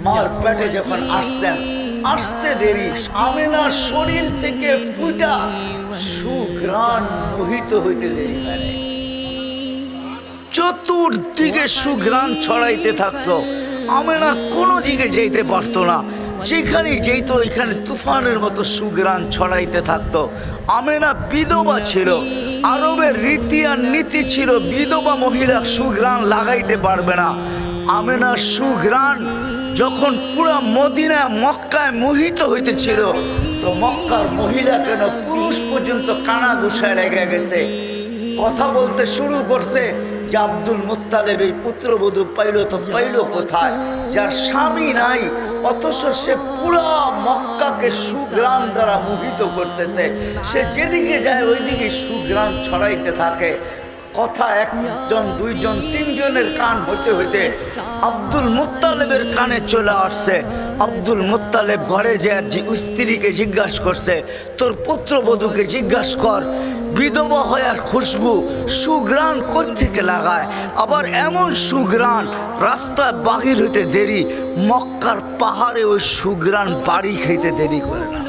মার পেটে যখন আসতেন, আসতে দেরি আমেনার শরীর থেকে ফুটা সুঘ্রাণ মোহিত হইতে দেরি হয় নাই। চতুর্দিকে সুঘ্রাণ ছড়াইতে থাকতো। আমেনা কোনো দিকে যেতে পারতো না, যেখানে যেত ওইখানে তুফানের মতো সুঘ্রাণ ছড়াইতে থাকতো। আমেনা বিধবা ছিল। আরবের রীতি আর নীতি ছিল বিধবা মহিলা সুঘ্রাণ লাগাইতে পারবে না। আমেনার সুঘ্রাণ যখন পুরা মদিনা মক্কায় মোহিত হইতেছিল, তো মক্কার মহিলা কেন পুরুষ পর্যন্ত কানা ঘুষায় লেগে গেছে, কথা বলতে শুরু করছে যে আব্দুল মুত্তালিব এই পুত্রবধূ পাইল তো পাইল কোথায়, যার স্বামী নাই, অথচ সে পুরা মক্কাকে সুঘ্রাণ দ্বারা মোহিত করতেছে। সে যেদিকে যায় ওইদিকে সুঘ্রাণ ছড়াইতে থাকে। কথা একজন, দুইজন, তিনজনের কান হইতে হইতে আব্দুল মুত্তালিবের কানে চলে আসছে। আব্দুল মুত্তালিব ঘরে যে স্ত্রীকে জিজ্ঞাসা করছে, তোর পুত্রবধূকে জিজ্ঞাসা কর বিধবা হওয়ার খুশবু সুঘ্রাণ কোত্থেকে লাগায়, আবার এমন সুঘ্রাণ রাস্তায় বাহির হইতে দেরি, মক্কার পাহাড়ে ওই সুঘ্রাণ বাড়ি খাইতে দেরি করে না।